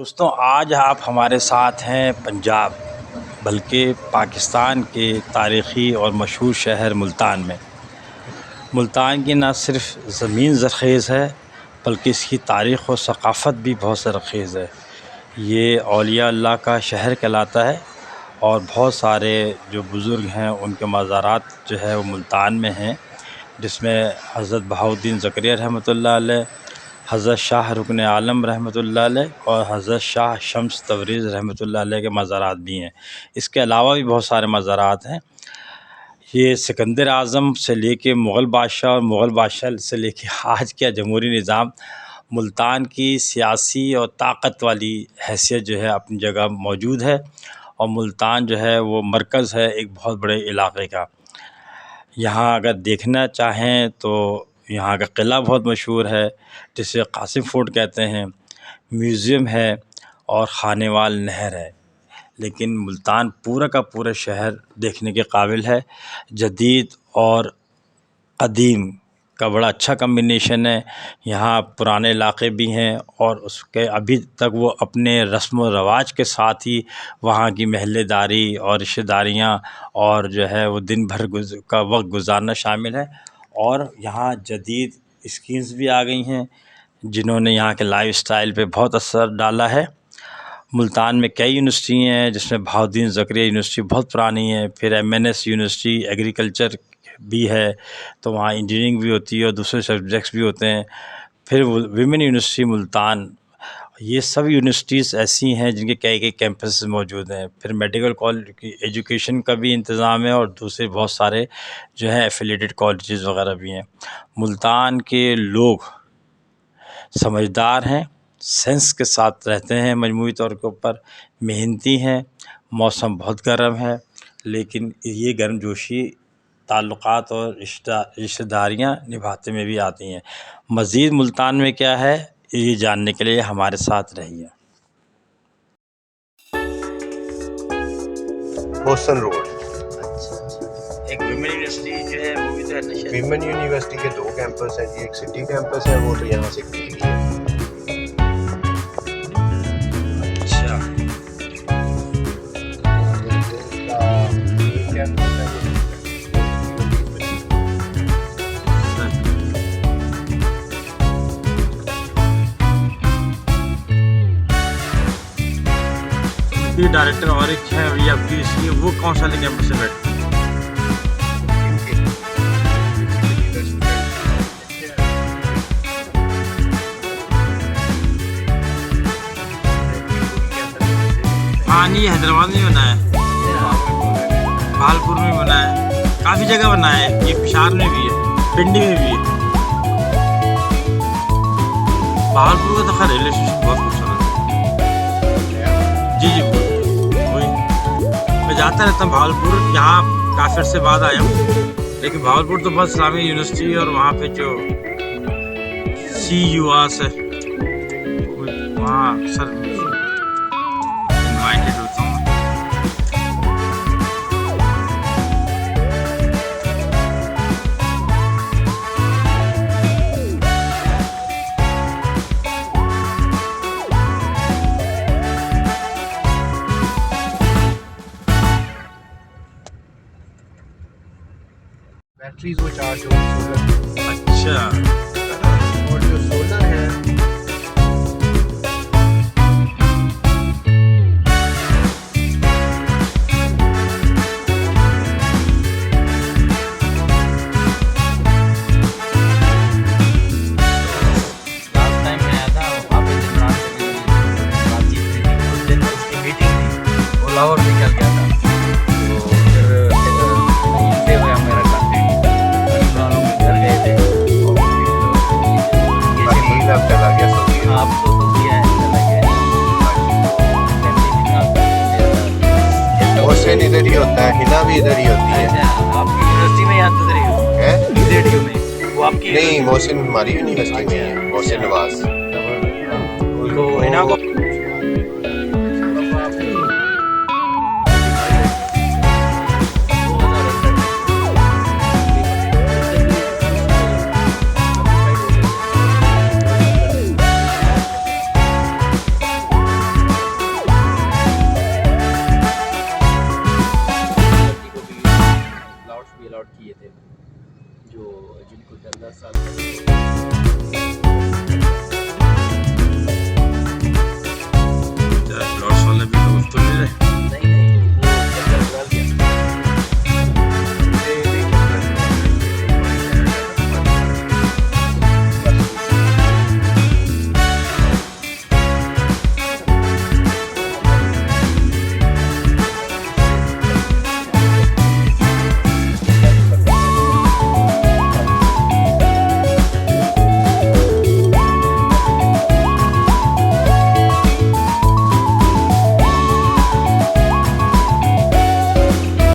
दोस्तों आज आप हमारे साथ हैं पंजाब बल्कि पाकिस्तान के तारीख़ी और मशहूर शहर मुल्तान में। मुल्तान की न सिर्फ़ ज़मीन ज़रख़ेज़ है बल्कि इसकी तारीख़ और सक़ाफ़त भी बहुत ज़रख़ेज़ है। ये औलिया अल्लाह का शहर कहलाता है और बहुत सारे जो बुज़ुर्ग हैं उनके मज़ारात जो है वो मुल्तान में हैं, जिसमें हज़रत बहाउद्दीन ज़करिया रहमतुल्लाह अलैह, हज़रत शाह रुकन आलम रहमतुल्लाह अलैह और हज़रत शाह शम्स तबरीज़ रहमतुल्लाह अलैह के मज़ारात भी हैं। इसके अलावा भी बहुत सारे मज़ारात हैं। ये सिकंदर आज़म से लेके मुग़ल बादशाह और मुग़ल बादशाह से लेके आज का जमहूरी निज़ाम मुल्तान की सियासी और ताकत वाली हैसियत जो है अपनी जगह मौजूद है। और मुल्तान जो है वो मरकज़ है एक बहुत बड़े इलाक़े का। यहाँ अगर देखना चाहें तो यहाँ का क़िला बहुत मशहूर है जिसे कासिम फोर्ट कहते हैं, म्यूज़ियम है और खानेवाल नहर है। लेकिन मुल्तान पूरा का पूरा शहर देखने के काबिल है। जदीद और क़दीम का बड़ा अच्छा कम्बिनेशन है। यहाँ पुराने इलाक़े भी हैं और उसके अभी तक वो अपने रस्म व रवाज के साथ ही वहाँ की महल्लेदारी और रिश्तेदारियाँ और जो है वो दिन भर का वक्त गुज़ारना शामिल है। और यहाँ जदीद स्कीम्स भी आ गई हैं जिन्होंने यहाँ के लाइफ़स्टाइल पे बहुत असर डाला है। मुल्तान में कई यूनिवर्सिटी हैं जिसमें बहाउद्दीन ज़करिया यूनिवर्सिटी बहुत पुरानी है, फिर MNS यूनिवर्सिटी एग्रीकल्चर भी है, तो वहाँ इंजीनियरिंग भी होती है और दूसरे सब्जेक्ट्स भी होते हैं। फिर विमेन यूनिवर्सिटी मुल्तान, ये सब यूनिवर्सिटीज़ ऐसी हैं जिनके कई कैंपस मौजूद हैं। फिर मेडिकल कॉलेज की एजुकेशन का भी इंतज़ाम है और दूसरे बहुत सारे जो है एफिलिएटेड कॉलेजेस वगैरह भी हैं। मुल्तान के लोग समझदार हैं, सेंस के साथ रहते हैं, मजमूई तौर के ऊपर मेहनती हैं। मौसम बहुत गर्म है लेकिन ये गर्मजोशी ताल्लुक़ात और रिश्तेदारियाँ निभाते में भी आती हैं। मज़ीद मुल्तान में क्या है ये जानने के लिए हमारे साथ रहिए। Boston road. एक विमेन यूनिवर्सिटी जो है वो भी तो है। विमेन यूनिवर्सिटी के 2 कैंपस हैं जी, एक सिटी कैंपस है वो तो यहाँ से खुली है। अच्छा, ये डायरेक्टर और एक है ये आपकी इसलिए वो कौन सा कैंपस से बैठते हैं? हाँ नहीं, हैदराबाद में बना है, भागलपुर में बना है, काफ़ी जगह बना है, ये पिशावर में भी है, पिंडी में भी है। भागलपुर का तो खैर रेलवे स्टेशन बहुत खूबसूरत है। जी जी वही, मैं जाता रहता हूँ भागलपुर, यहाँ काफ़ी अर्से बाद आया हूँ। लेकिन भागलपुर तो बस इस्लामिक यूनिवर्सिटी और वहाँ पे जो CUAS है वहाँ सर इन्वाइटेड होता हूँ। बैटरीज वो चार्ज होगी सोलर। अच्छा, और जो सोलर है लास्ट टाइम मैं आया था वहाँ पे इमरान से मेरी बातचीत हुई थी, उस दिन उसकी मीटिंग थी, वो लाहौर निकल गया था। तो फिर यहीं से हुआ मेरा कांटेक्ट, इमरान के घर गए थे और वकील अब चला गया सऊदी। आप तो दिया है चला गया मोहसिन इधर ही होता है, हिना भी इधर ही होती है। अच्छा, आपकी यूनिवर्सिटी में यहाँ तो हैं? ZU में वो आपकी नहीं, मोहसिन हमारी यूनिवर्सिटी में है, मोहसिन नवाज। तो हिना को